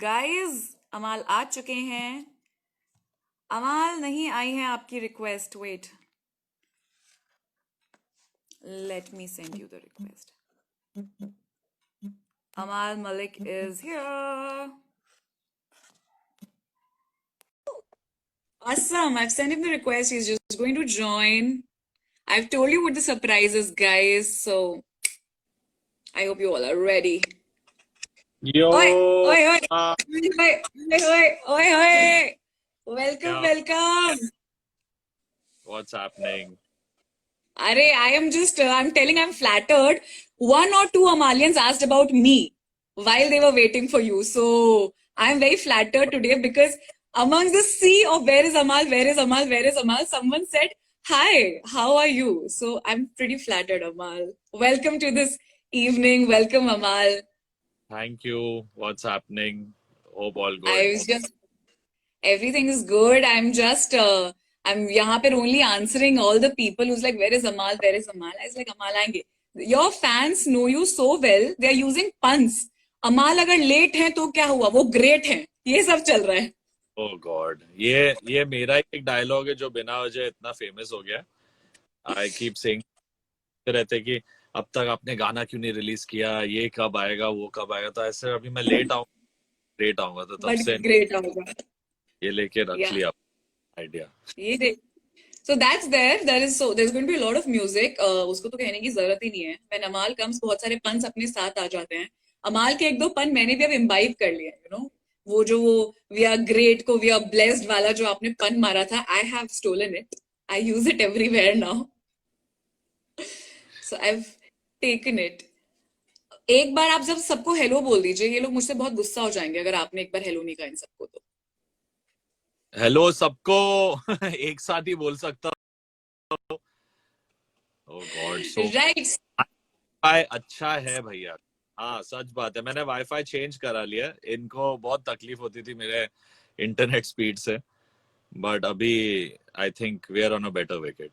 Guys अमाल आ चुके हैं। अमाल नहीं आई है आपकी request. Wait, let me send you the request. Amal Malik is here. Awesome. I've sent him the request. He's just going to join. I've told you what the surprise is, guys. So I hope you all are ready. Yo, Oi, oi, oi, oi, oi, oi, oi, oi. Welcome, yeah, welcome. what's happening? Arey, I'm telling, I'm flattered. One or two Amalians asked about me while they were waiting for you. So I'm very flattered today because amongst the sea of where is Amal, where is Amal, where is Amal, someone said, hi, how are you? So I'm pretty flattered, Amal. Welcome to this evening. Welcome, Amal. Thank you. What's happening? Hope all good. I was just Everything is good. I'm यहाँ पे only answering all the people who's like, where is Amal? Where is Amal? I was like, Amal आएंगे. Your fans know you so well. They are using puns. Amal अगर late हैं तो क्या हुआ? वो great हैं. ये सब चल रहा है. Oh God, ये मेरा एक डायलॉग है जो बिना वजह इतना फेमस हो गया. I keep saying रहते कि अब तक आपने गाना क्यों नहीं रिलीज किया, ये कब आएगा, वो कब आएगा. तो ऐसे अभी मैं लेट आऊंगा तो तब But से great होगा. ये लेके रख Yeah. लिया आइडिया. ये देख. So that's there. There's going to be a lot of music. उसको तो कहने की जरूरत ही नहीं है. When Amal comes, बहुत सारे puns अपने साथ आ जाते हैं. अमाल के एक दो पन मैंने भी अब इम्बाइब कर लिया है, वो वी आर ग्रेट को वी आर ब्लेस्ड वाला जो आपने पन मारा था, I have stolen it. I use it everywhere now. So I have taken it. एक बार आप जब सबको हेलो बोल दीजिए, ये लोग मुझसे बहुत गुस्सा हो जाएंगे अगर आपने एक बार हेलो नहीं कहा इन सबको. तो हेलो सबको एक साथ ही बोल सकता हूँ. Oh God, so right. Wifi अच्छा है भैया. हाँ सच बात है, मैंने वाईफाई चेंज करा लिया. इनको बहुत तकलीफ होती थी मेरे इंटरनेट स्पीड से, बट अभी I think we are on a better wicket.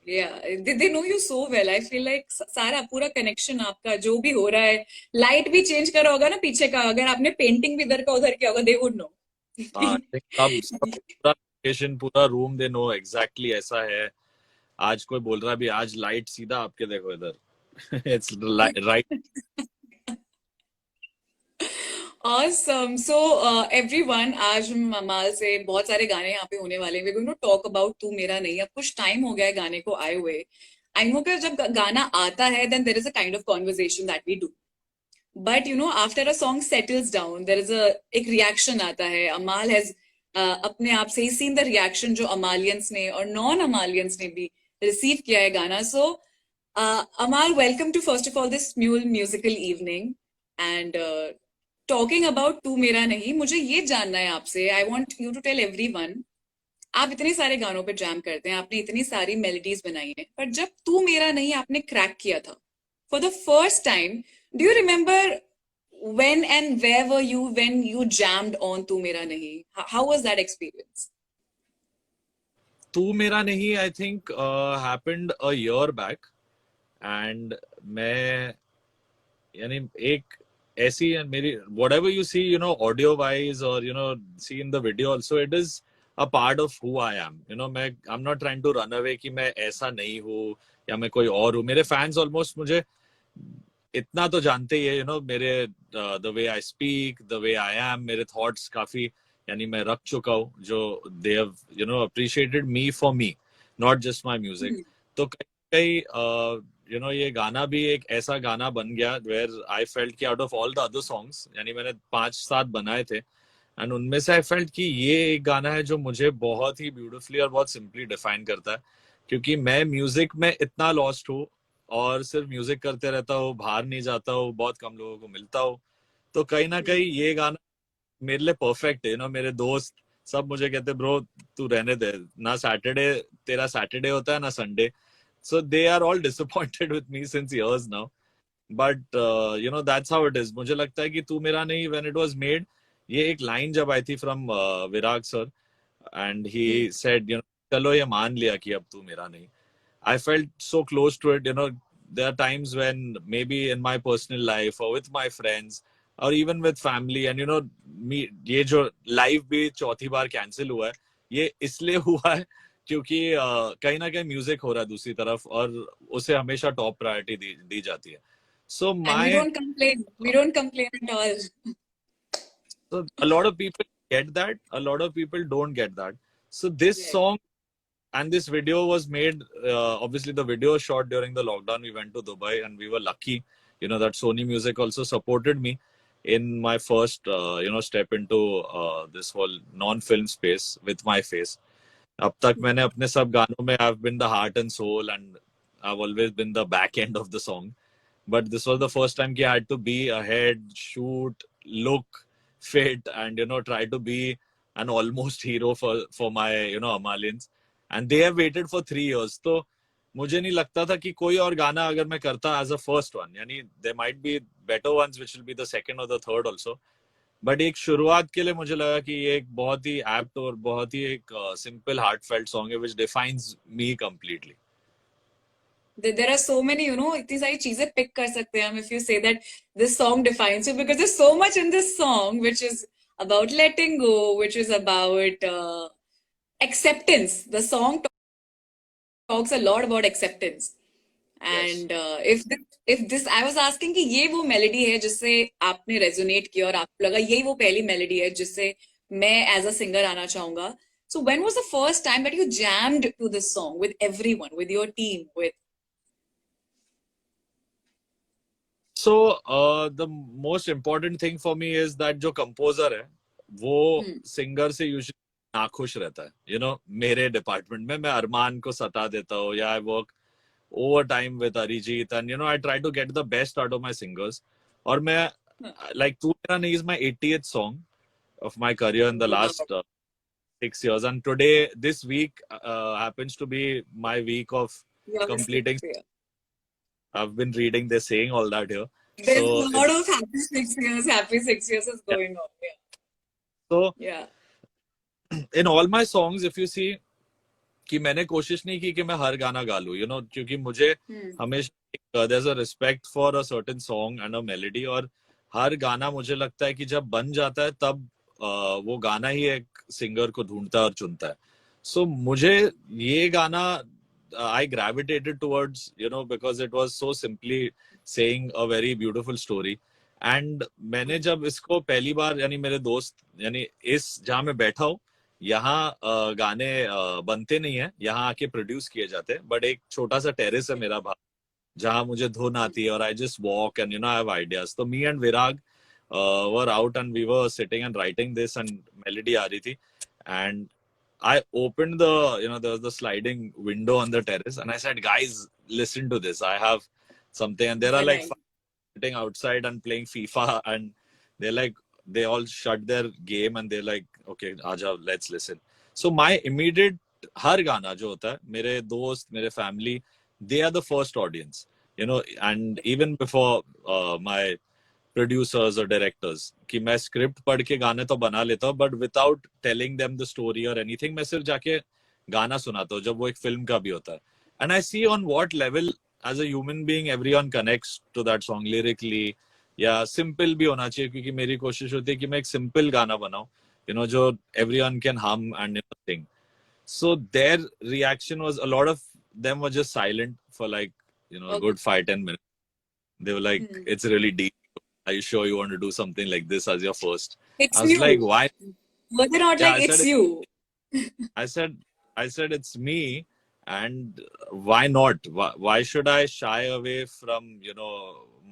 Yeah, they know you so well. I feel like सारा पूरा कनेक्शन आपका जो भी हो रहा है, लाइट भी चेंज करा होगा ना पीछे का, अगर आपने पेंटिंग भी इधर का उधर किया होगा, they would know. हाँ सब पूरा लोकेशन पूरा रूम दे नो एग्जैक्टली ऐसा है. आज कोई बोल रहा है भी आज लाइट सीधा आपके देखो इधर it's right. Awesome. So everyone, आज हम अमाल से बहुत सारे गाने यहाँ पे होने वाले हैं. We're going to talk about तू मेरा नहीं. अब कुछ टाइम हो गया है गाने को आए हुए. I know कि जब गाना आता है, then there is a kind of conversation that we do. But after a song settles down, there is एक reaction आता है. Amal has अपने आप से ही seen the reaction जो Amalians ने और non-Amalians ने भी receive किया है गाना. So Amal, welcome to first of all this musical evening. And talking about तू मेरा नहीं, मुझे ये जानना है आपसे. I want you to tell everyone, आप इतने सारे गानों पे जैम करते हैं, आपने इतनी सारी मेलोडीज बनाई हैं, पर जब तू मेरा नहीं आपने क्रैक किया था for the first time, do you remember when and where were you when you jammed on तू मेरा नहीं? How was that experience? तू मेरा नहीं I think happened a year back. And मैं यानी एक ऐसी मेरी whatever you see audio wise or see in the video also, it is a part of who I am. मैं I'm not trying to run away कि मैं ऐसा नहीं हूँ या मैं कोई और हूँ. मेरे फैंस ऑलमोस्ट मुझे इतना तो जानते ही है. मेरे the way I speak, the way I am, मेरे थॉट्स काफी यानी मैं रख चुका हूँ जो they have appreciated me for me, not just my music. तो कई ये गाना भी एक ऐसा गाना बन गया वेयर आई फेल्ट कि out of all the other songs, यानी मैंने 5-7 बनाए थे, एंड उनमें से आई फेल्ट कि ये एक गाना है जो मुझे बहुत ही ब्यूटीफुली और बहुत सिंपली डिफाइन करता है. क्योंकि मैं म्यूजिक में इतना लॉस्ट हूँ और सिर्फ म्यूजिक करते रहता हूँ, बाहर नहीं जाता हूँ, बहुत कम लोगों को मिलता हूँ. तो कहीं ना कहीं ये गाना मेरे लिए परफेक्ट है. मेरे दोस्त सब मुझे कहते ब्रो तू रहने दे ना, सैटरडे तेरा सैटरडे होता है ना Sunday. So they are all disappointed with me since years now. But that's how it is. मुझे लगता है कि तू मेरा नहीं, when it was made, ये एक लाइन जब आई थी from Virag sir, and he said चलो ये मान लिया कि अब तू मेरा नहीं. I felt so close to it. There are times when maybe in my personal life or with my friends, और even with family and me, ये जो लाइव भी चौथी बार कैंसिल हुआ है, ये इसलिए हुआ है क्योंकि कहीं ना कहीं म्यूजिक हो रहा है दूसरी तरफ, और उसे हमेशा टॉप प्रायोरिटी दी जाती है. सो And we my don't complain. We don't complain at all. So a lot of people get that. A lot of people don't get that. So this Yeah. song and this video was made. Obviously, the video was shot during the lockdown. We went to Dubai, and we were lucky, that Sony Music also supported me in my first, step into this whole non-film space with my face. अब तक मैंने अपने सब गानों में I've been the heart and soul, and I've always been the back end of the song. But this was the first time I had to be ahead, shoot, look fit, and try to be an almost hero for my Amalians. And they have waited for 3 years. तो मुझे नहीं लगता था कि कोई और गाना अगर मैं करता as a first one, यानी there might be better ones which will be the second or the third also. But एक शुरुआत के लिए मुझे लगा कि ये एक बहुत ही एप्ट और बहुत ही एक सिंपल हार्टफेल्ट सॉन्ग है which defines me completely. There are so many, इतनी सारी चीजें pick कर सकते हैं हम if you say that this song defines you, because there's so much in this song which is about letting go, which is about acceptance. The song talks a lot about acceptance. Yes. And if this I was asking कि ये वो melody है जिससे आपने resonate किया और आपको लगा यही वो पहली melody है जिससे मैं as a singer आना चाहूंगा. So when was the first time that you jammed to this song with everyone, with your team, with? So the most important thing for me is that जो composer है वो singer से usually नाखुश रहता है. मेरे department में मैं अरमान को सता देता हूँ, या I work overtime with Arijit, and I try to get the best out of my singers. और मैं like Tu Mera Nahi is my 80th song of my career in the last 6 years, and today this week happens to be my week of completing. I've been reading, they're saying all that here. There's So a lot of happy 6 years is going on. Yeah. So yeah. in all my songs, if you see, कि मैंने कोशिश नहीं की कि मैं हर गाना गा लूं, क्योंकि मुझे हमेशा there's a respect for a certain song and a melody, और हर गाना मुझे लगता है कि जब बन जाता है तब वो गाना ही एक सिंगर को ढूंढता है और चुनता है. So मुझे ये गाना I gravitated towards, because it was so simply saying a very beautiful story. And मैंने जब इसको पहली बार, यानी मेरे दोस्त, यानी इस जहाँ मैं बैठा हूँ यहाँ गाने बनते नहीं है, यहाँ आके प्रोड्यूस किए जाते हैं, बट एक छोटा सा टेरेस है मेरा बाहर जहाँ मुझे धुन आती है और I just walk and I have ideas. तो me and Virag were out and we were sitting and writing this, and melody आ रही थी, and I opened there was the sliding window on the terrace, and I said, guys, listen to this. I have something. And there are like sitting outside and playing FIFA, and they're like, they all shut their game and they're like, okay, aja, let's listen. So my immediate har gana jo hota hai, mere dost, mere family, they are the first audience, and even before my producers or directors, कि मैं script पढ़ के गाने तो बना लेता हूँ, but without telling them the story और एनीथिंग, मैं सिर्फ जाके गाना सुनाता हूँ जब वो एक फिल्म का भी होता है. And I see on what level as a human being everyone connects to that song lyrically, या सिंपल भी होना चाहिए, क्योंकि मेरी कोशिश होती है कि मैं एक सिंपल गाना बनाऊं, जो एवरीवन कैन हम and Singh. So their reaction was, a lot of them were just silent for like good 5-10 minutes. They were like, it's really deep. Are you sure you want to do something like this as your first? It's I was you. like, why? Was it not like it's you? I said it's me, and why not? Why should I shy away from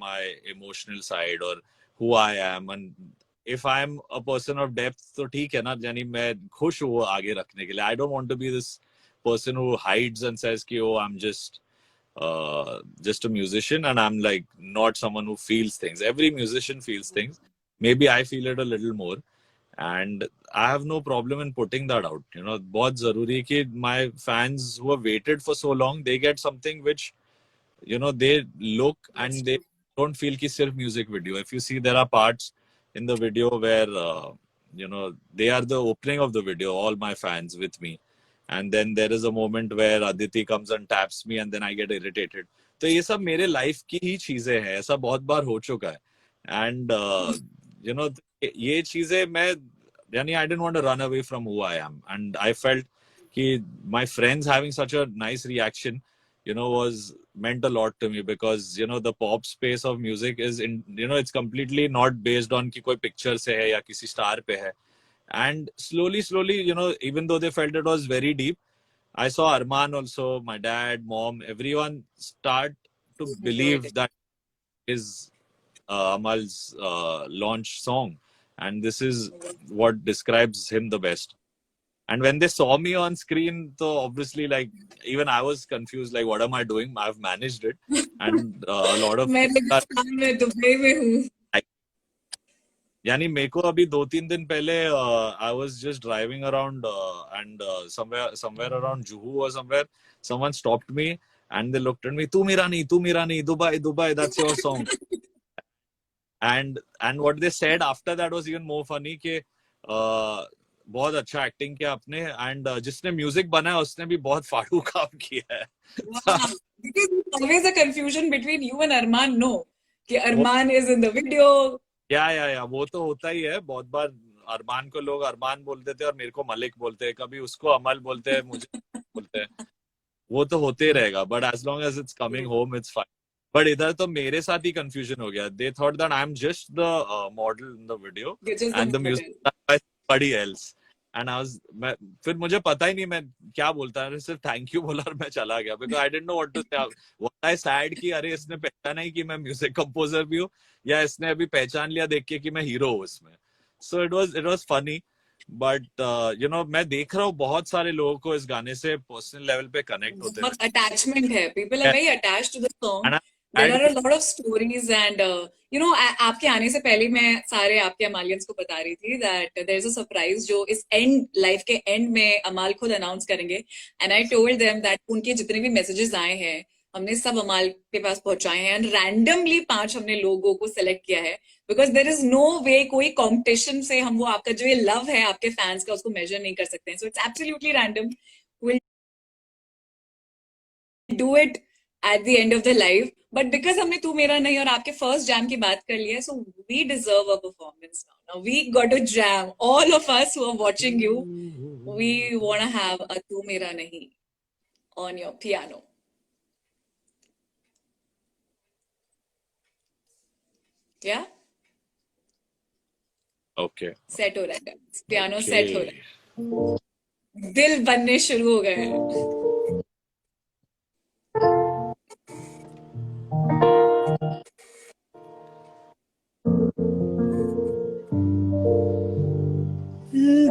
my emotional side or who I am? And if I'm a person of depth, तो ठीक है ना, यानी मैं खुश हूँ आगे रखने के लिए. I don't want to be this person who hides and says कि oh, I'm just a musician and I'm like not someone who feels things. Every musician feels things. Maybe I feel it a little more, and I have no problem in putting that out. बहुत जरूरी है कि my fans who have waited for so long, they get something which they look and they don't feel कि सिर्फ music video. If you see, there are parts in the video where they are the opening of the video, all my fans with me. And then there is a moment where Aditi comes and taps me and then I get irritated. तो ये सब मेरे life की ही चीजें हैं, ऐसा बहुत बार हो चुका है. And you know, ये चीजें मैं, यानी I didn't want to run away from who I am, and I felt कि my friends having such a nice reaction, you know, was meant a lot to me, because you know the pop space of music is in, you know, it's completely not based on कि कोई picture से है या किसी star पे है. And slowly, you know, even though they felt it was very deep, I saw Arman also, my dad, mom, everyone start to enjoyed believe it. that is Amal's launch song, and this is what describes him the best. And when they saw me on screen, so obviously, like, even I was confused, like, what am I doing? I've managed it, and a lot of मैं people are रेगिस्तान में Dubai में हूँ. like, यानी मेरे को अभी 2-3 दिन पहले I was just driving around and somewhere around Juhu or somewhere, someone stopped me and they looked at me, "तू मेरा नहीं, Dubai, that's your song." And what they said after that was even more funny कि बहुत अच्छा acting किया आपने, and जिसने music बनाया उसने भी बहुत फाड़ू काम किया है. Wow. Because there's always a confusion between you and Arman, no? कि वो Arman is in the video. या वो तो होता ही है. बहुत बार अरमान को लोग अरमान बोलते थे और मेरे को मलिक बोलते हैं, कभी उसको अमल बोलते हैं, मुझे बोलते हैं. वो तो होते ही रहेगा, but as long as it's coming home it's fine. But इधर तो मेरे साथ ही कंफ्यूजन हो गया. They thought that I am just the model in the video Which is the and the model. Music by somebody else. And I was, मैं फिर मुझे पता ही नहीं मैं क्या बोलता है, सिर्फ थैंक यू बोला और मैं चला गया, because I didn't know what to say. What I said कि अरे इसने पहचाना नहीं कि मैं म्यूजिक कंपोजर भी हूँ, या इसने अभी पहचान लिया देख के कि मैं हीरो हूँ इसमें. So it was funny. But you know, मैं देख रहा हूँ बहुत सारे लोगों को इस गाने से पर्सनल लेवल पे कनेक्ट होते हुए. बहुत attachment है. People are very attached to the song. And I'm There glad are a lot of stories and you know आपके आने से पहले मैं सारे आपके अमालियंस को बता रही थी that there is a surprise जो इस end life के end में अमाल खुद announce करेंगे. And I told them that उनके जितने भी messages आए हैं हमने सब अमाल के पास पहुंचाए हैं, एंड रैंडमली 5 हमने लोगों को सेलेक्ट किया है, बिकॉज देर इज नो वे कोई कंपटीशन से हम वो आपका जो ये लव है आपके फैंस का उसको मेजर नहीं कर सकते हैं. So it's absolutely random. Will do it at the end of the life, but because हमने तू मेरा नहीं और आपके फर्स्ट जैम की बात कर लिया है, so we deserve a performance now. Now we got a jam, all of us who are watching you, we want to have a तू मेरा नहीं ऑन योर पियानो. या Okay. सेट हो रहा है, पियानो सेट हो Okay. रहा है, दिल बनने शुरू हो गए हैं.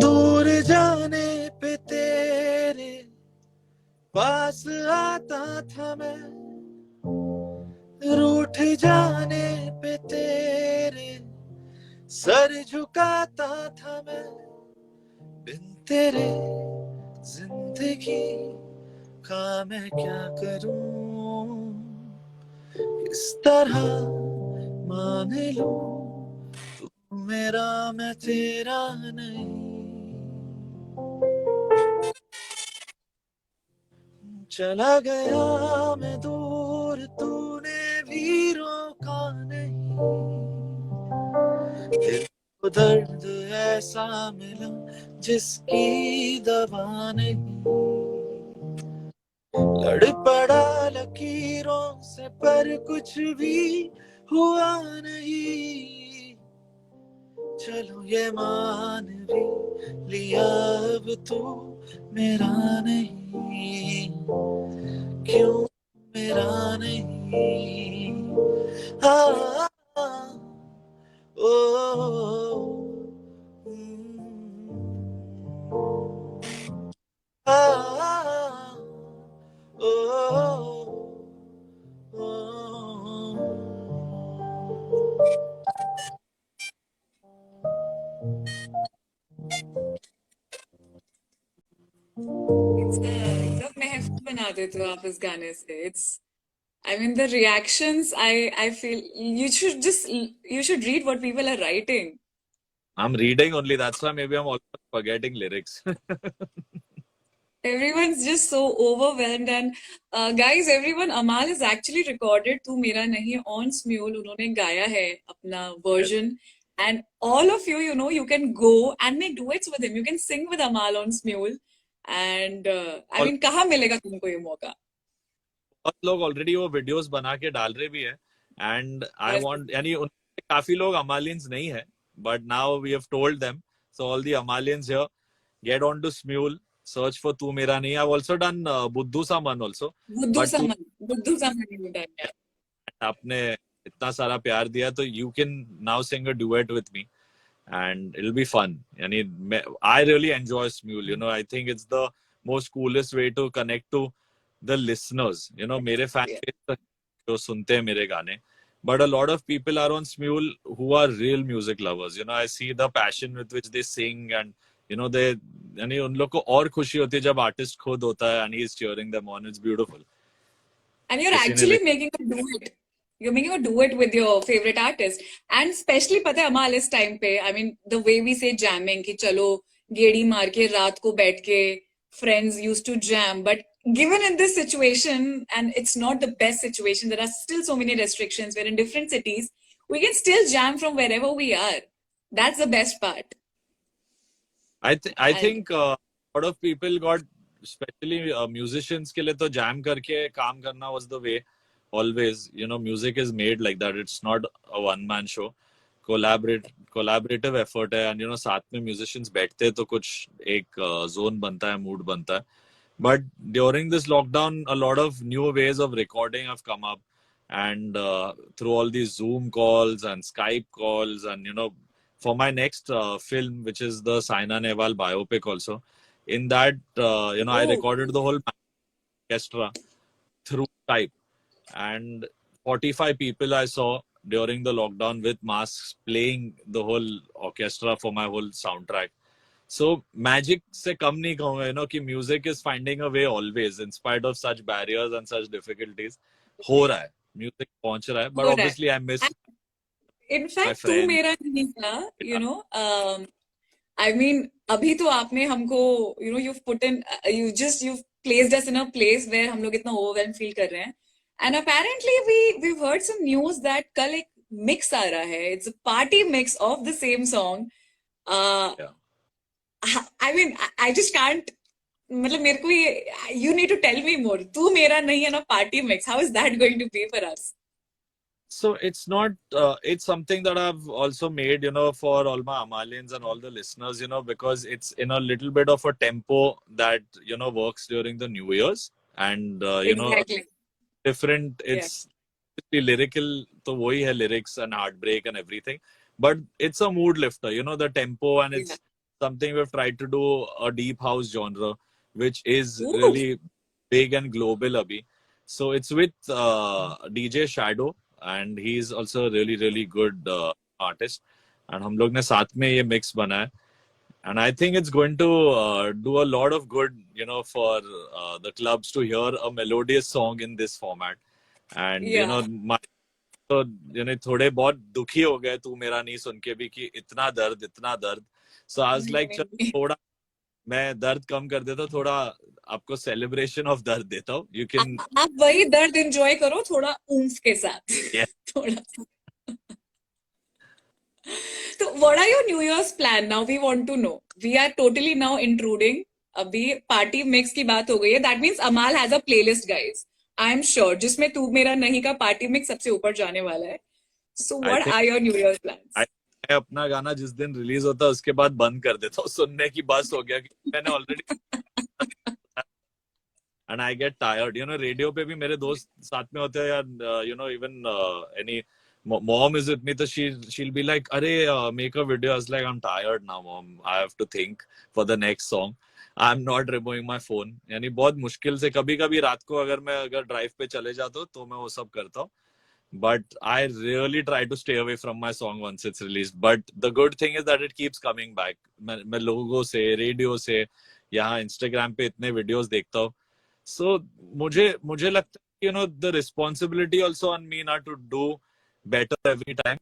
दूर जाने पे तेरे पास आता था मैं, रूठ जाने पे तेरे सर झुकाता था मैं. बिन तेरे जिंदगी का मैं क्या करूं, किस तरह मान लूं तू मेरा मैं तेरा नहीं. चला गया मैं दूर, तूने भी रोका नहीं. दिल को दर्द ऐसा मिला जिसकी दवा नहीं. लड़ पड़ा लकीरों से पर कुछ भी हुआ नहीं. चलो ये मान भी लिया अब तू मेरा नहीं, क्यों मेरा नहीं. हाँ, ओ, हाँ, ओ, एकदम महफिल बना देते हो आप इस गाने से. It's, I mean, the reactions, I feel you should read what people are writing. I'm reading only. That's why maybe I'm almost forgetting lyrics. Everyone's just so overwhelmed. And guys, everyone, Amal has actually recorded "तू मेरा नहीं" on Smule. उन्होंने गाया है अपना Yes. version. And all of you, you know, you can go and make duets with him. You can sing with Amal on Smule. And I और mean, कहाँ मिलेगा तुमको ये मौका? बहुत लोग ऑलरेडी वो वीडियोस बना के डाल रहे भी है एंड आई वांट यानी काफी लोग अमालियंस नहीं है but now we have told them so all the अमालियंस here get on to Smule, search for Tu Mera Nahi. I've also done Buddhu Saman also. But बुद्धू समन you done, yeah. आपने इतना सारा प्यार दिया तो you can now sing a duet with me and it'll be fun. यानी I really enjoy Smule. You know, I think it's the most coolest way to connect to the listeners. You know, मेरे fan base जो सुनते हैं मेरे गाने. But a lot of people are on Smule who are real music lovers. You know, I see the passion with which they sing and you know they यानी उन लोग को और खुशी होती है जब आर्टिस्ट खुद होता है and he is cheering them on. It's beautiful. And you're किसी ने actually लिख- making a duet. You're making a duet with your favorite artist. And especially पता है अमाल इस time पे, I mean, the way we say jamming कि चलो गेड़ी मार के रात को बैठ के friends used to jam. But given in this situation, and it's not the best situation, there are still so many restrictions. We're in different cities. We can still jam from wherever we are. That's the best part. I And think a lot of people got especially musicians के लिए तो jam करके काम करना was the way always. You know, music is made like that. It's not a one man show. Collaborative effort है and you know साथ में musicians बैठते हैं तो कुछ एक zone बनता है, mood बनता है. But during this lockdown, a lot of new ways of recording have come up, and through all these Zoom calls and Skype calls, and you know, for my next film, which is the Saina Nehwal biopic, also in that, you know, I oh, recorded the whole orchestra through Skype, and 45 people I saw during the lockdown with masks playing the whole orchestra for my whole soundtrack. So magic से कम नहीं कहूँगा, you know, कि music is finding a way always in spite of such barriers and such difficulties. हो रहा है, music पहुँच रहा है, but हो रहा है. obviously I miss In my fact, तू friends. मेरा नहीं था, you know, I mean, अभी तो आपने हमको, you know, you've put in, you've placed us in a place where हम लोग इतना overwhelmed feel कर रहे हैं. And apparently we've heard some news that कल एक mix आ रहा है. It's a party mix of the same song. Yeah. I mean, I just can't. मतलब मेरे को ये, you need to tell me more. तू मेरा नहीं है ना party mix. How is that going to be for us? So it's not, it's something that I've also made, you know, for all my Amalians and all the listeners, you know, because it's in a little bit of a tempo that, you know, works during the New Year's and, you know, Exactly. different, it's lyrical, तो वही है lyrics and heartbreak and everything, but it's a mood lifter, you know, the tempo and it's something we've tried to do a deep house genre, which is Ooh. really big and global abhi. So it's with DJ Shadow and he's also a really, really good artist. And हम लोग ने साथ में ये mix बनाया. And I think it's going to do a lot of good, you know, for the clubs to hear a melodious song in this format. And, you know, तो यानी थोड़े बहुत दुखी हो गए तू मेरा नहीं सुन के भी कि इतना दर्द. So I was like, चलो थोड़ा मैं दर्द कम कर देता हूँ, थोड़ा आपको celebration of दर्द देता हूँ. You can. आप वही दर्द enjoy करो थोड़ा ऊम्फ के साथ. Yeah. थोड़ा. So what are your New Year's plan now? We want to know. We are totally now intruding. अभी party mix की बात हो गई है. That means Amal has a playlist, guys. I am sure. जिसमें तू मेरा नहीं का party mix सबसे ऊपर जाने वाला है. So what are your New Year's plans? मैं अपना गाना जिस दिन रिलीज होता है उसके बाद बंद कर देता हूँ, सुनने की बस हो गया कि मैंने already and I get tired, you know. Radio पे भी मेरे दोस्त साथ में होते हैं यार, you know, even any mom is with me, so she'll be like, अरे make a video. I was like, I'm tired now mom, I have to think for the next song. I'm not removing my phone. यानी बहुत मुश्किल से कभी-कभी रात को अगर drive पे चले जाता हूँ तो मैं वो सब करता हूँ. But I really try to stay away from my song once it's released. But the good thing is that it keeps coming back. मैं लोगों से, रेडियो से, यहाँ Instagram पे इतने videos देखता हूँ. So मुझे लगता है, you know, the responsibility also on me not to do better every time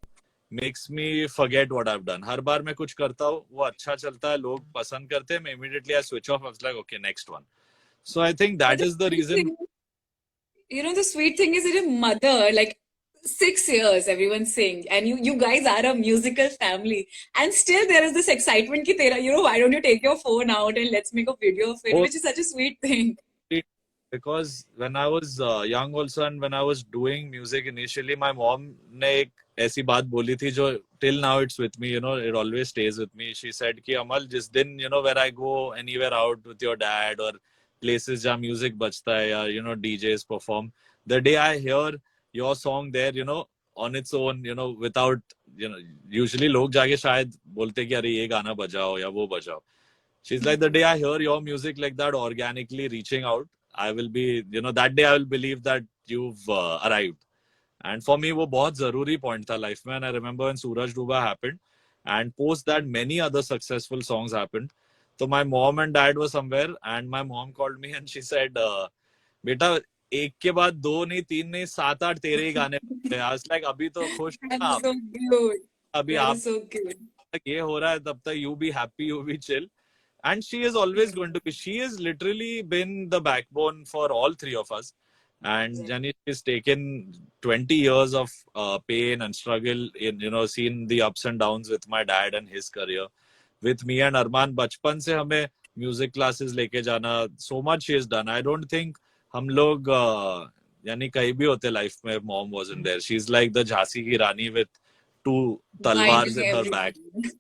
makes me forget what I've done. हर बार मैं कुछ करता हूँ, वो अच्छा चलता है, लोग पसंद करते हैं, मैं immediately I switch off. I was like, okay, next one. So I think that is the reason. You know, the sweet thing is that your mother, like, 6 years everyone sing and you guys are a musical family and still there is this excitement ki tera, why don't you take your phone out and let's make a video of it, Oh, which is such a sweet thing. because when I was young also and when I was doing music initially, my mom ने एक ऐसी बात बोली थी जो till now it's with me, it always stays with me. She said कि अमल जिस दिन where I go anywhere out with your dad or places जहाँ music बजता है या DJs perform, the day I hear your song there, on its own, without, usually लोग जाके शायद बोलते कि अरे ये गाना बजाओ या वो बजाओ. She's like, the day I hear your music like that organically reaching out, I will be, that day I will believe that you've arrived. And for me, वो बहुत जरूरी point था life में. And I remember when Suraj Duba happened, and post that many other successful songs happened. So my mom and dad were somewhere, and my mom called me and she said, बेटा एक के बाद दो नहीं तीन नहीं सात आठ तेरे ही गाने बजे." I was like, अभी तो खुश That ना is आप, so cute. अभी That आप is so cute. तक ये हो रहा है तब तक you be happy, you be chill. And she is always going to be. She has literally been the backbone for all three of us. And Jani has taken 20 years of pain and struggle in, seen the ups and downs with my dad and his career. With me and Arman, बचपन से हमें music classes लेके जाना. So much she has done. I don't think हम लोग यानी कहीं भी होते life में mom wasn't there. She's like the Jhansi ki Rani with two talwars Guiding in her back. everything.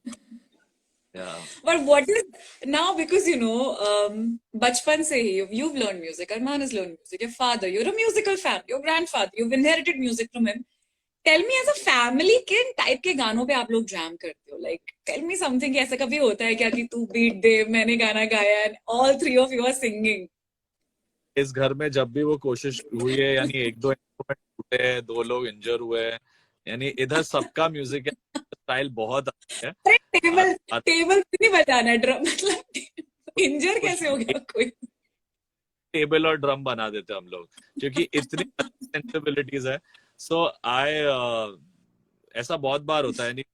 Yeah. But what is now, because bachpan se hi, you've learned music, Arman has learned music, your father, you're a musical family, your grandfather, you've inherited music from him. Tell me, as a family, किन type के गानों पे आप लोग jam करते हो? Like, tell me something कि ऐसा कभी होता है क्या कि तू बीट दे, मैंने गाना गाया, and all three of you are singing. इस घर में जब भी वो कोशिश हुई है यानी एक दो इंस्ट्रूमेंट टूटे हैं, दो लोग इंजर हुए हैं, यानी इधर सबका म्यूजिक स्टाइल बहुत अच्छा है. अरे टेबल और टेबल नहीं बजाना है, ड्रम मतलब इंजर कुछ कैसे हो गया कोई? टेबल और ड्रम बना देते हम लोग क्योंकि इतनी सेंसिबिलिटीज है. सो ऐसा बहुत बार होता है.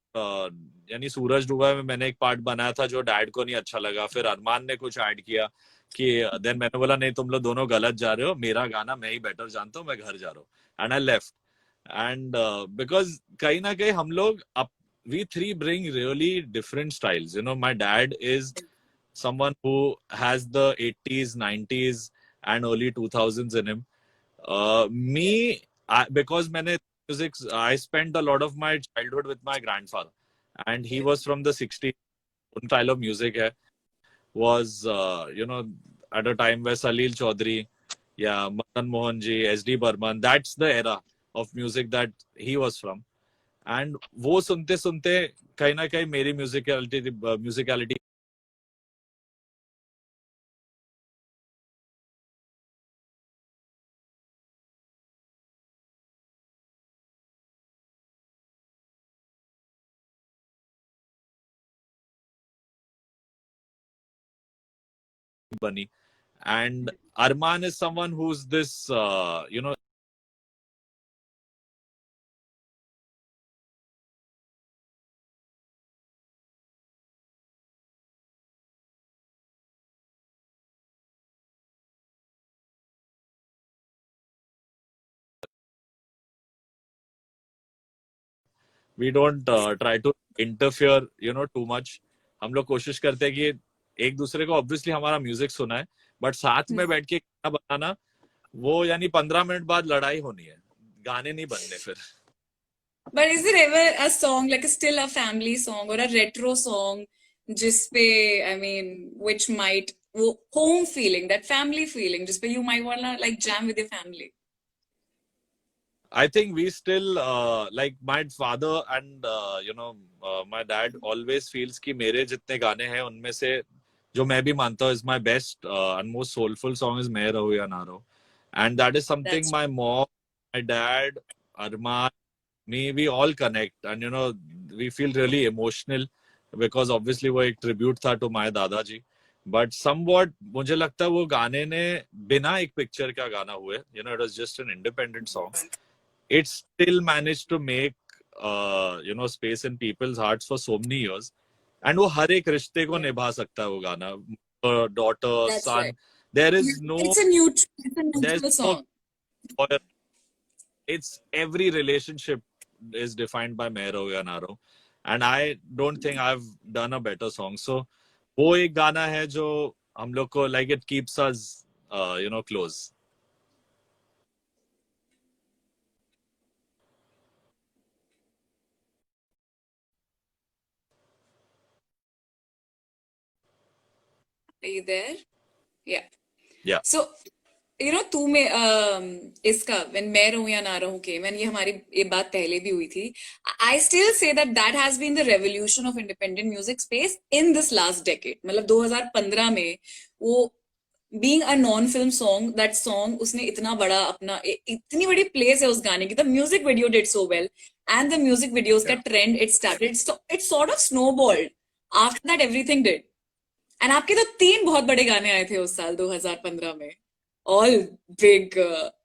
यानी सूरज डूबा में मैंने एक पार्ट बनाया था जो डैड को नहीं अच्छा लगा, फिर अरमान ने कुछ ऐड किया कि देन मैंने बोला नहीं तुम लोग दोनों गलत जा रहे हो, मेरा गाना मैं ही बेटर जानता हूँ, मैं घर जा रहा हूँ. And I left. And because कहीं ना कहीं हम लोग we three bring really different styles. My dad is someone who has the 80s, 90s and early 2000s in him. Because I spent a lot of my childhood with my grandfather, and he was from the 60s. Un style of music was at a time where Salil Chaudhary, yeah, Madan Mohan ji, S.D. Burman, that's the era of music that he was from. And वो सुनते सुनते कहीं ना कहीं मेरी musicality बनी. And Arman is someone who's this we don't try to interfere too much. हम लोग कोशिश करते हैं कि एक दूसरे को ऑब्वियसली हमारा म्यूजिक सुना है बट साथ में बैठ के गाना बनाना वो यानी 15 मिनट बाद लड़ाई होनी है, गाने नहीं बनने फिर. But is there ever a song, like still a family song or a retro song, जिसपे, I mean, which might, वो home feeling, that family feeling, जिसपे you might wanna like jam with your family? I think we still like my father and my dad always feels कि मेरे जितने गाने हैं उनमें से जो मैं भी मानता हूँ is my best and most soulful song is मैं रहूं या ना रहूं. And that is something my mom, my dad, Arman, me, we all connect. And we feel really emotional because obviously वो एक tribute था to my दादाजी. But somewhat मुझे लगता है वो गाने ने बिना एक पिक्चर का गाना हुए, it was just an independent song. It still managed to make space in people's hearts for so many years. And वो हर एक रिश्ते को निभा सकता है वो गाना. Daughter, That's son, right. there is no It's a neutral there's song. no it's every relationship is defined by मैं रहो या ना रहो, and I don't think I've done a better song. So वो एक गाना है जो हम लोग को like it keeps us close. Are you there? Yeah. Yeah. So, तू में इसका when मैं रहूं या ना रहूं के मैंने ये बात पहले भी हुई थी. I still say that has been the revolution of independent music space in this last decade. मतलब 2015 में वो being a non-film song, that song उसने इतना बड़ा अपना इतनी बड़ी place है उस गाने की. The music video did so well, and the music videos का trend it started, so it sort of snowballed. After that everything did. And आपके तो 3 बहुत बड़े गाने आए थे उस साल 2015 में. All big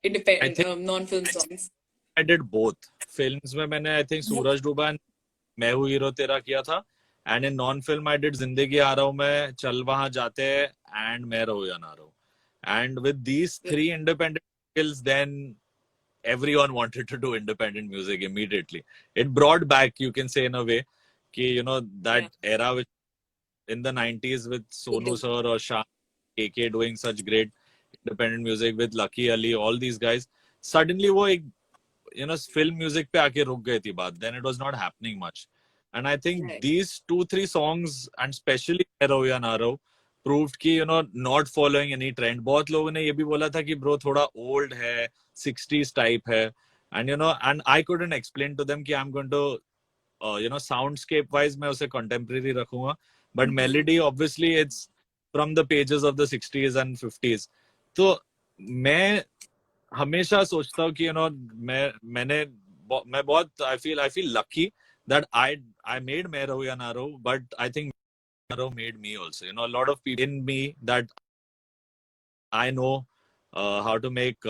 independent non-film songs. I did both. Films में मैंने I think सूरज डूबा and मैं हूँ हीरो तेरा किया था, and in non-film I did जिंदगी आ रहा हूँ मैं, चल वहाँ जाते हैं, and मैं रहूँ या ना रहूँ. And with these 3 independent skills, then everyone wanted to do independent music immediately. It brought back, you can say in a way, कि that era which in the 90s with Sonu sir or Shah KK doing such great independent music with Lucky Ali, all these guys, suddenly वो एक film music पे आके रुक गई थी बात. Then it was not happening much. And I think these 2-3 songs, and especially मैं रहूं या ना रहूं, proved कि not following any trend. बहुत लोगों ने ये भी बोला था कि bro थोड़ा old है, 60s type है, and and I couldn't explain to them कि I'm going to soundscape wise मैं उसे contemporary रखूंगा, but melody obviously it's from the pages of the 60s and 50s. तो मैं हमेशा सोचता हूँ कि मैं बहुत I feel lucky that I made मैं रहूं या ना रहूं, but I think मैं रहूं made me also. A lot of people in me that I know how to make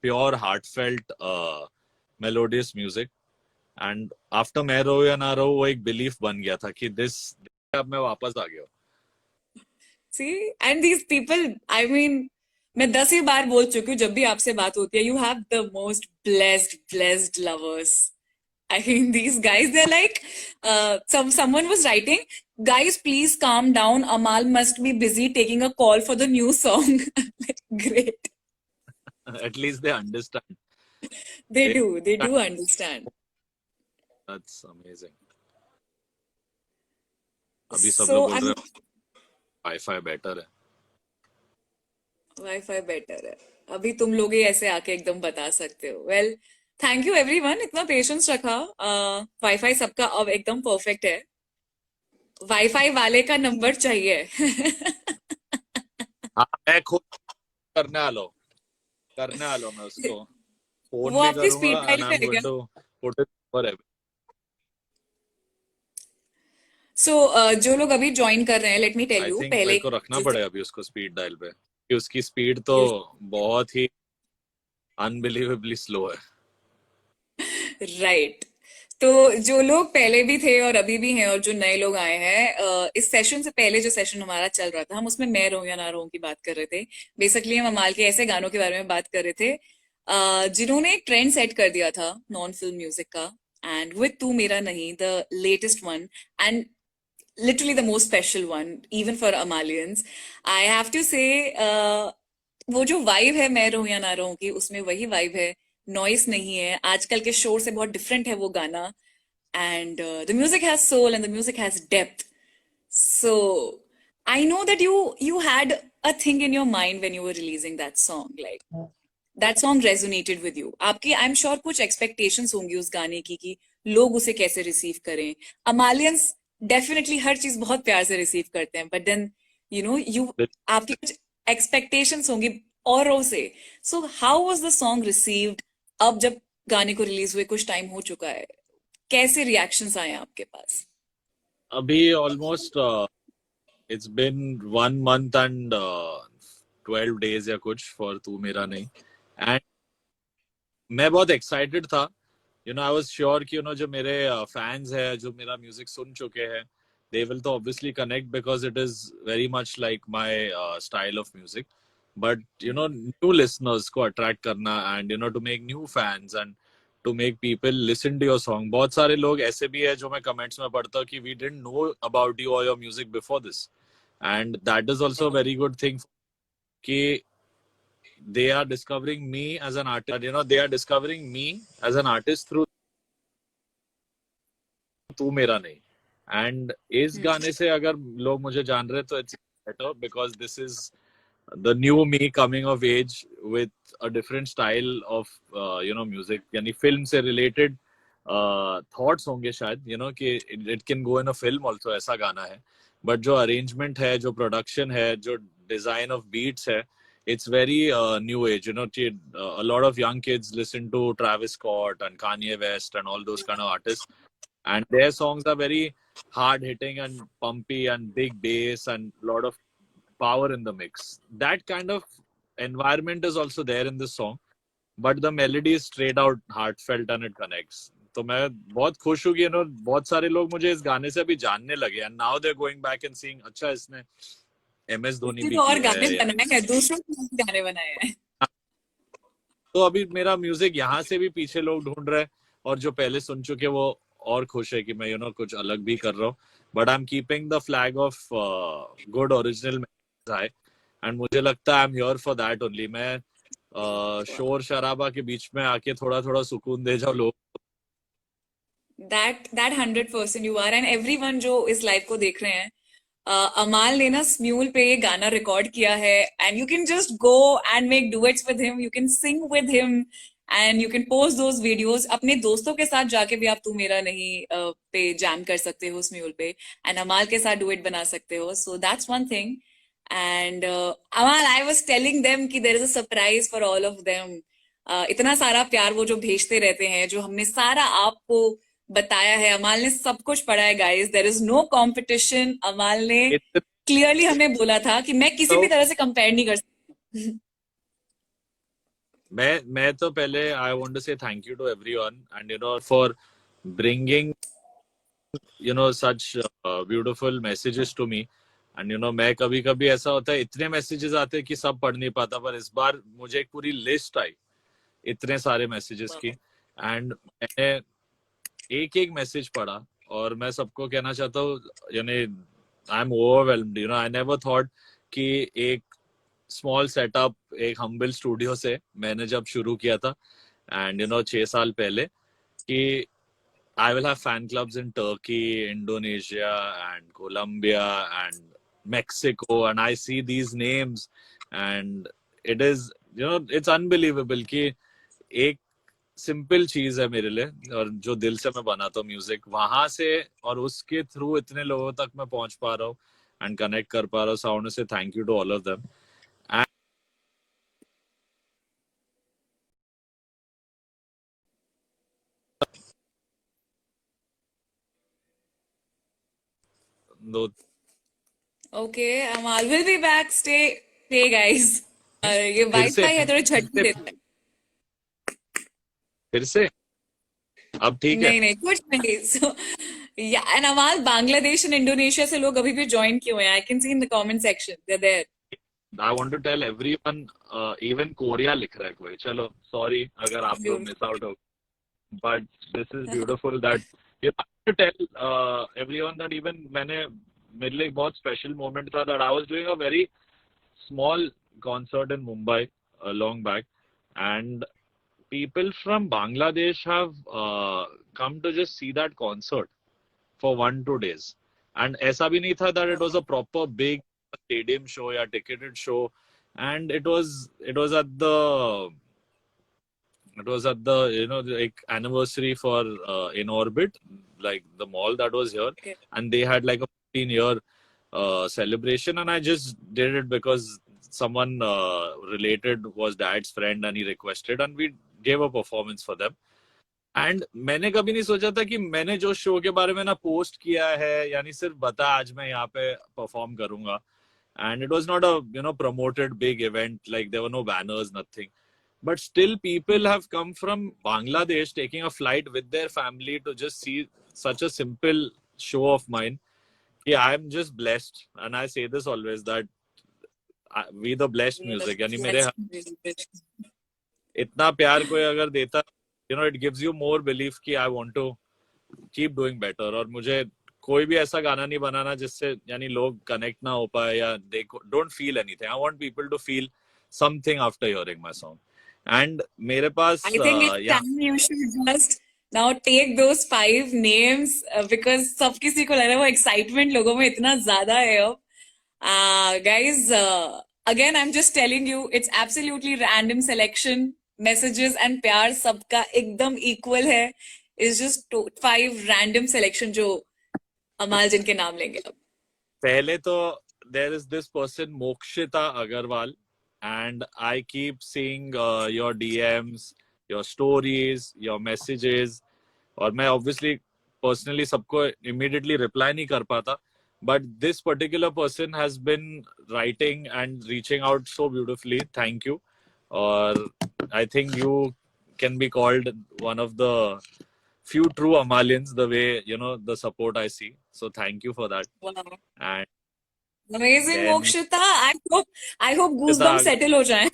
pure, heartfelt, melodious music. And after मैं रहूं या ना रहूं वो एक belief बन गया था कि this अब मैं वापस आ गया. See, and these people, I mean, मैं 10 ही बार बोल चुकी हूँ जब भी आपसे बात होती है, you have the most blessed lovers. I mean, these guys, they're like, someone was writing, guys, please calm down. Amal must be busy taking a call for the new song. Like, great. At least they understand. They do understand. That's amazing. अभी सब So, लोग बोल रहे हैं wifi better है. Wifi better है. अभी तुम लोग ही ऐसे आके एकदम बता सकते हो. वेल, थैंक यू एवरीवन, इतना पेशेंस रखा. वाईफाई सबका अब एकदम परफेक्ट है. वाईफाई वाले का नंबर चाहिए. हाँ, मैं खुद करने वाला मैं उसको फोन वो भी आपकी स्पीड करूंगा and डायल पे I'm है क्या? going to put it for everyone. सो जो लोग अभी ज्वाइन कर रहे हैं, let me tell I you, think पहले मेरे को रखना पड़ेगा अभी उसको स्पीड डायल पे, कि उसकी स्पीड तो बहुत ही अनबिलीवेबली स्लो है. राइट. तो जो लोग पहले भी थे और अभी भी हैं और जो नए लोग आए हैं, इस सेशन से पहले जो सेशन हमारा चल रहा था, हम उसमें मैं रहूं या ना रहूं की बात कर रहे थे. बेसिकली हम अमाल के ऐसे गानों के बारे में बात कर रहे थे जिन्होंने एक ट्रेंड सेट कर दिया था नॉन फिल्म म्यूजिक का. एंड विद तू मेरा नहीं, the latest one, and literally the most special one, even for Amalians. I have to say, वो जो वाइब है मैं रहूं या ना रहूं की, उसमें वही वाइब है. नॉइस नहीं है. आजकल के शोर से बहुत डिफरेंट है वो गाना. And the music has soul and the music has depth. So I know that you had a thing in your mind when you were releasing that song. Like that song resonated with you. आपकी I'm sure कुछ expectations होंगी उस गाने की कि लोग उसे कैसे रिसीव करें. Amalians डेफिनेटली हर चीज बहुत प्यार से रिसीव करते हैं, बट देन आपकी कुछ एक्सपेक्टेशंस होंगी औरों से. So how was the song received? अब जब गाने को रिलीज हुए कुछ टाइम हो चुका है, कैसे रिएक्शंस आए आपके पास? अभी almost it's been 1 month and 12 days या कुछ फॉर तू मेरा नहीं, एंड मैं बहुत एक्साइटेड था. I was sure कि जो मेरे fans है, जो मेरा music सुन चुके हैं, they will तो obviously connect because it is very much like my style of music. But new listeners को attract करना and to make new fans and to make people listen to your song. बहुत सारे लोग ऐसे भी है जो मैं comments में पढ़ता हूँ कि we didn't know about you or your music before this, and that is also a very good thing कि they are discovering me as an artist. You know, they are discovering me as an artist through तू मेरा नहीं. And इस गाने से अगर लोग मुझे जान रहे तो it's better because this is the new me coming of age with a different style of music. यानी फिल्म से related thoughts होंगे शायद, you know, कि it can go in a film also, ऐसा गाना है. But जो arrangement है, जो production है, जो design of beats है, it's very new age. You know, a lot of young kids listen to Travis Scott and Kanye West and all those kind of artists, and their songs are very hard hitting and pumpy and big bass and a lot of power in the mix. That kind of environment is also there in this song, but the melody is straight out heartfelt and it connects. तो मैं बहुत खुश हूँ कि बहुत सारे लोग मुझे इस गाने से अभी जानने लगे, and now they're going back and seeing अच्छा इसने MS धोनी भी और किया गाने है, बनाए हैं, दूसरों के गाने बनाए हैं. तो अभी मेरा म्यूजिक यहाँ से भी पीछे लोग ढूंढ रहे हैं, और जो पहले सुन चुके वो और खुश है कि मैं कुछ अलग भी कर रहा हूँ. But I am keeping the flag of good original high, and मुझे लगता है I am here for that only. मैं शोर शराबा के बीच में आके थोड़ा थोड़ा सुकून दे जाओ लोग. That 100% you are, and everyone जो इस लाइव को देख रहे हैं, अमाल ने ना स्म्यूल पे ये गाना रिकॉर्ड किया है, and you can just go and make duets with him, you can sing with him, and you can post those videos. अपने दोस्तों के साथ जाके भी आप तू मेरा नहीं पे जैम कर सकते हो स्म्यूल पे, and अमाल के साथ डुएट बना सकते हो. So that's one thing. And Amal, I was telling them कि there is a surprise for all of them. इतना सारा प्यार वो जो भेजते रहते हैं, जो हमने सारा आपको बताया है. अमाल ने सब कुछ पढ़ा है guys. There is no competition. Amal ने क्लियरली हमें बोला था कि मैं किसी भी तरह से कंपेयर नहीं कर सकती. मैं तो पहले I want to say thank you to everyone and for bringing such beautiful messages to me. एंड मैं कभी कभी ऐसा होता है इतने मैसेजेस आते हैं कि सब पढ़ नहीं पाता, पर इस बार मुझे एक पूरी लिस्ट आई इतने सारे मैसेजेस की, एंड मैंने एक एक मैसेज पढ़ा और मैं सबको कहना चाहता हूँ I am overwhelmed. I never thought कि एक स्मॉल सेटअप, एक हम्बल स्टूडियो से मैंने जब शुरू किया था एंड 6 साल पहले, कि I will have fan clubs in Turkey, Indonesia, and Colombia, and Mexico, and I see these names, and it is, it's unbelievable कि एक सिंपल चीज है मेरे लिए और जो दिल से मैं बनाता हूँ म्यूजिक, वहां से और उसके थ्रू इतने लोगों तक मैं पहुंच पा रहा हूँ एंड कनेक्ट कर पा रहा हूँ. So I want to say thank you to all of them. Okay, Amal will be back. Stay guys. ये वाईफाई है, थोड़ी झटके देता है. फिर से अब ठीक है? नहीं कुछ नहीं. So yeah, and Amal, Bangladesh and Indonesia से लोग अभी भी ज्वाइन किए हुए हैं. I can see in the comment section they're there. I want to tell everyone, even Korea लिख रहा है कोई. चलो sorry अगर आप लोग मिस आउट हो, but this is beautiful that you have to tell everyone that even मेरे लिए एक बहुत स्पेशल मोमेंट था that I was doing a very small concert in Mumbai long back, and people from Bangladesh have come to just see that concert for 1-2 days. And ऐसा भी नहीं था that it was a proper big stadium show या ticketed show, and it was at the like anniversary for In Orbit, like the mall that was here. Okay. And they had like a 15-year celebration, and I just did it because someone related was dad's friend and he requested, and we gave a performance for them. And मैंने कभी नहीं सोचा था कि मैंने जो show के बारे में ना पोस्ट किया है, यानी सिर्फ बता आज मैं यहाँ पे परफॉर्म करूंगा, and it was not a promoted big event, like there were no banners, nothing, but still people have come from Bangladesh taking a flight with their family to just see such a simple show of mine. Yeah, I'm just blessed, and I say this always that we the blessed music. यानी मेरे इतना प्यार कोई अगर देता you know, it gives you more belief कि I want to keep doing better. और मुझे कोई भी ऐसा गाना नहीं बनाना जिससे यानी लोग कनेक्ट ना हो पाए या they don't feel anything. I want people to feel something after hearing my song. And मेरे पास I think it's time you should just now take those 5 names because सब किसी को लग रहा है वो excitement लोगों में इतना ज्यादा है अब. Guys, again, I'm just telling you, it's absolutely random selection. Messages and प्यार सबका एकदम equal है. It's just 5 random selection जो अमाल जिनके नाम लेंगे अब. पहले तो there is this person Mokshita Agarwal, and I keep seeing your DMs, your stories, your messages. और मैं obviously personally सबको immediately reply नहीं कर पाता, but this particular person has been writing and reaching out so beautifully. Thank you. Or I think you can be called one of the few true Amalians, the way, you know, the support I see. So thank you for that. Wow. And Amazing, then Mokshita. I hope Mokshita goosebumps settle हो जाए.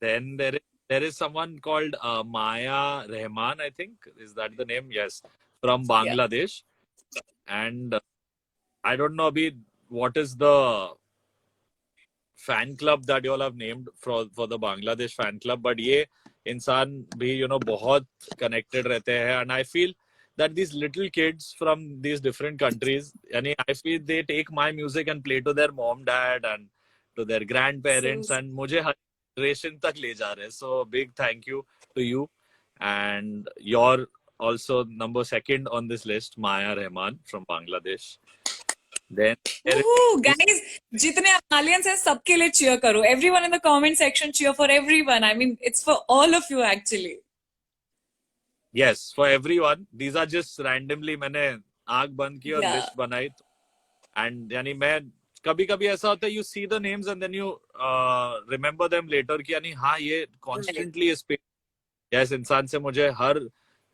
then there is someone called Maya Rehman, I think. Is that the name? Yes. From Yeah. Bangladesh. And I don't know Abhi, what is the fan club that you all have named for the Bangladesh fan club, but ये इंसान भी, you know, बहुत connected रहते हैं. And I feel that these little kids from these different countries, yani I feel they take my music and play to their mom, dad, and to their grandparents, So and मुझे हर generation तक ले जा रहे हैं. So big thank you to you, and you're also number 2 on this list, Maya Rehman from Bangladesh. Then there is woohoo, this, guys, जितने Amalians हैं सबके लिए cheer करो. Everyone in the comment section cheer for everyone. I mean, it's for all of you actually. yes, for everyone. These are just randomly मैंने आँख बंद की और Yeah. list बनाई. And यानी मैं कभी-कभी ऐसा होता है, you see the names and then you remember them later कि यानी हाँ ये constantly इस पे yes इंसान से मुझे हर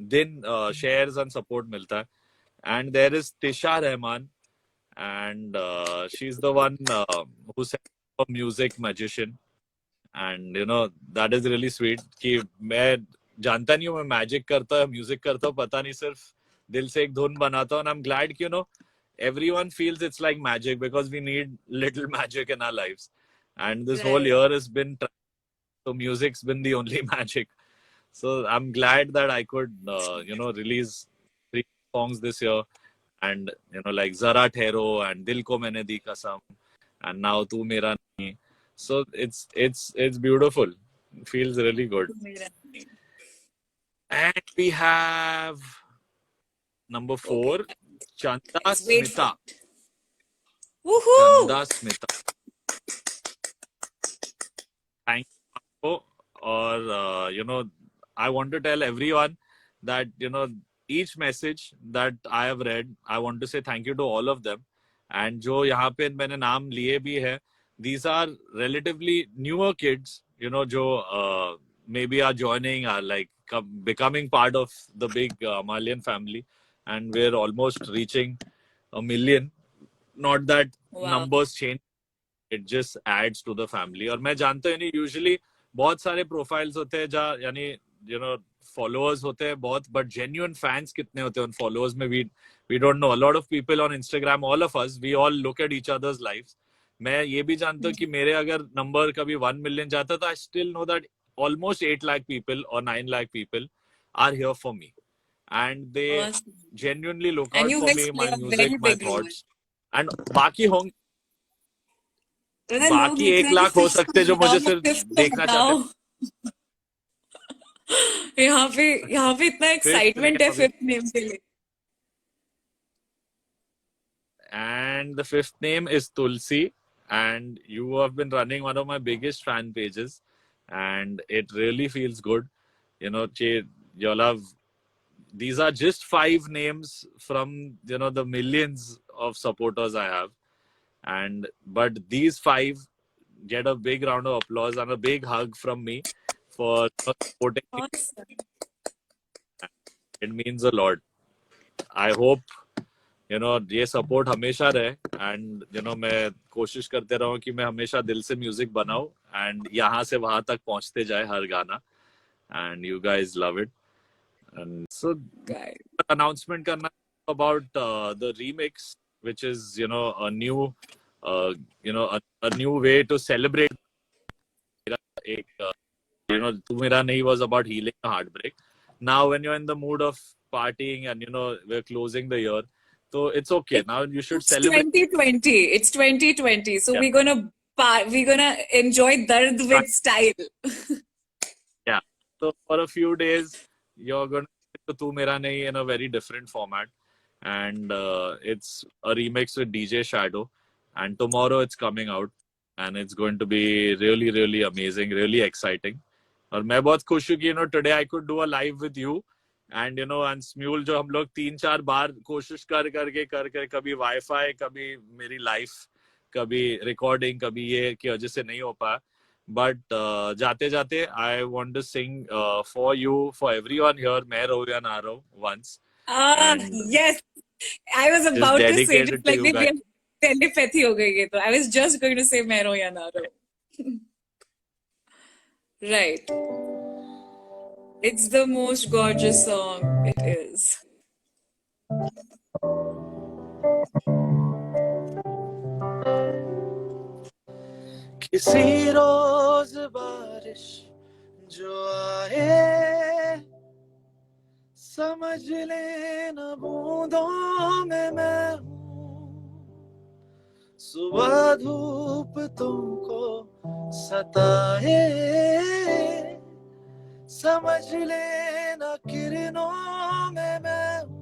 दिन shares and support मिलता है. And there is Tisha Rahman, and she's the one who said a music magician, and you know that is really sweet कि मैं जानता नहीं हूँ मैं मैजिक करता हूँ म्यूजिक करता हूँ पता नहीं सिर्फ दिल से एक धुन बनाता हूँ. and I'm glad कि you know everyone feels it's like magic because we need little magic in our lives, and this whole Right. year has been so music's been the only magic. So I'm glad that I could you know release 3 songs this year, and you know like Zara Thero and Dil Ko Maine Di Kasam, and now Tu Mera Nahi. So it's beautiful. It feels really good. And we have number 4, Okay. Chanda Let's wait for Smita. it. Woohoo! Chanda Smita. Thank you. Or you know, I want to tell everyone that you know each message that I have read, I want to say thank you to all of them. And जो यहाँ पे मैंने नाम लिए भी है, these are relatively newer kids, you know, जो maybe are joining, are like becoming part of the big Malian family, and we're almost reaching 1 million. Not that Wow. numbers change, it just adds to the family. और मैं जानता हूँ नहीं usually बहुत सारे profiles होते हैं जहाँ यानी you know followers होते हैं बहुत, but genuine fans कितने होते हैं उन followers में we don't know. A lot of people on Instagram, all of us, we all look at each other's lives. मैं ये भी जानता हूँ कि मेरे अगर number कभी 1 million जाता तो I still know that almost 8 lakh people or 9 lakh people are here for me, and they Awesome. genuinely look And out you for guys me, play my a music, very my big role. thoughts. And बाकी होंगे अरे लोग बाकी लिख 1 रहे हैं लाख कि हो fifth सकते हैं जो को मुझे हटाओ, सिर्फ fifth को देखना चाहते हटाओ. यहाँ पे इतना हैं. Fifth excitement name है अभी, fifth name के लिए. and the 5th name is Tulsi, and you have been running one of my biggest fan pages, and it really feels good. You know, you'll have, these are just 5 names from you know the millions of supporters I have, and but these 5 get a big round of applause and a big hug from me for supporting me. Awesome. It means a lot. I hope you know ये support हमेशा रहे and you know मैं कोशिश करते रहूं कि मैं हमेशा दिल से म्यूजिक बनाऊं एंड यहाँ से वहां तक पहुंचते जाए हर गाना and you guys love it and so Guy. announcement करना about the remix which is you know a new you know a new way to celebrate एक you know tu mera nahi was about healing a heartbreak. Now when you're in the mood of partying and you know we're closing the year, so it's okay. Now you should It's celebrate. 2020. It's 2020. So Yeah. we're gonna enjoy Dard with style. Yeah. So for a few days you're going to Tu Mera Nahi in a very different format, and it's a remix with DJ Shadow, and tomorrow it's coming out, and it's going to be really really amazing, really exciting. और मैं बहुत खुश हूँ कि you know today I could do a live with you and you know and Smule जो हम लोग 3-4 बार कोशिश कर कभी वाईफाई कभी मेरी लाइफ कभी रिकॉर्डिंग कभी ये की वजह से नहीं हो पाया बट जाते जाते I want to sing for you for everyone here मैं रो या ना रो once and Yes. I was just about to say, dedicated just to like you we guys. have telepathy हो गई है तो I was just going to say मैं रो या ना रो. Right. It's the most gorgeous song. It is. किसी रोज बारिश जो आए समझ लेना बूंदों में मैं हूँ सुबह धूप तुमको सताए समझ लेना किरणों में मैं हूँ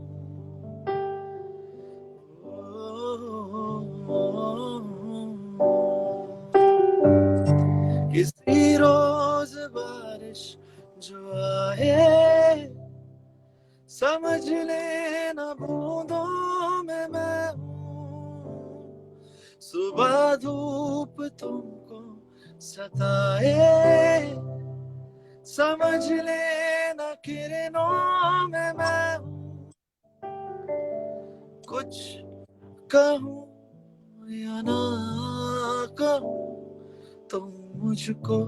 किसी रोज बारिश जो आए समझ लेना बूंदों में मैं हूँ सुबह धूप तुमको सताए समझ लेना किरणों में मैं हूँ कुछ कहूँ या ना कहूँ तुम मुझको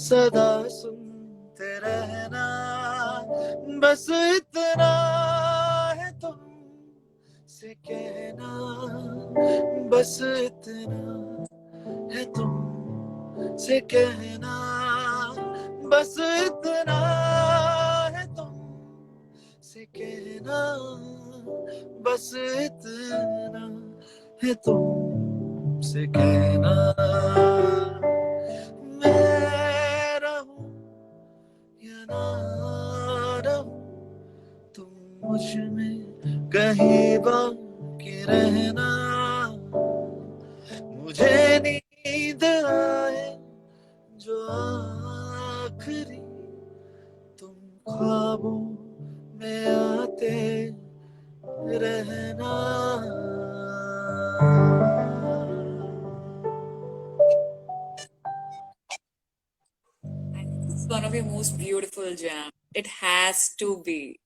सदा सुनते रहना बस इतना है तुम से कहना बस इतना है तुम से कहना बस इतना है तुम से कहना बस इतना है तुम से कहना मैं रहूं या ना रहूं तुम मुझ में कहीं बाकी रहना मुझे नींद आए जो आखिरी तुम ख्वाबों में आते रहना It's one of your most beautiful jam. It has to be.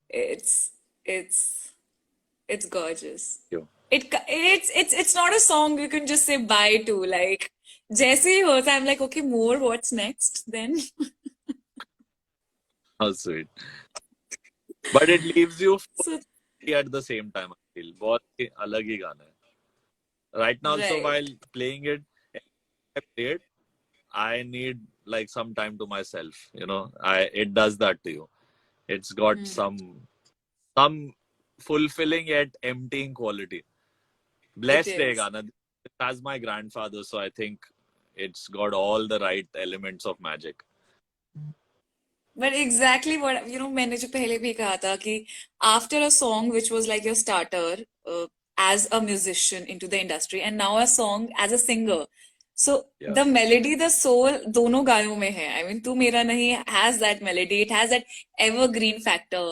It's it's gorgeous. You. It's not a song you can just say bye to. Like जैसे ही होता है, I'm like, okay, more. What's next then? How sweet. But it leaves you So at the same time I feel बहुत ही अलग ही गाना है right now also right. while playing it I play it I need like some time to myself you know it does that to you it's got some fulfilling yet emptying quality blessed It है is. गाना as my grandfather so I think it's got all the right elements of magic But exactly what मैंने जो पहले भी कहा था कि after a song which was like your starter as a musician into the industry and now a song as a singer. So Yeah. the melody, the soul दोनों गानों में है. I mean तू मेरा नहीं has that melody. It has that evergreen factor.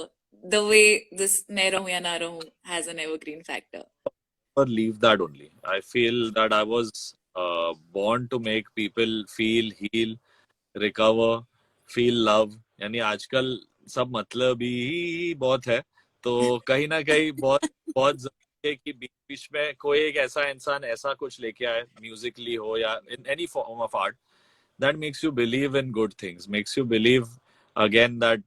The way this मैं रहूं या ना रहूं has an evergreen factor. Or leave that only. I feel that I was born to make people feel, heal, recover, feel love. यानी आजकल सब मतलब ही बहुत है तो कहीं ना कहीं बहुत बहुत है कि बीच बीच में कोई एक ऐसा इंसान ऐसा कुछ लेके आए, म्यूजिकली हो या in any form of art, that makes you believe in good things, makes you believe again that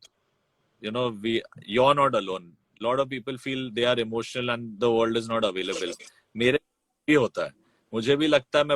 you're not alone. A lot of people feel they are emotional and the world is not available. मेरे भी होता है, मुझे भी लगता है मैं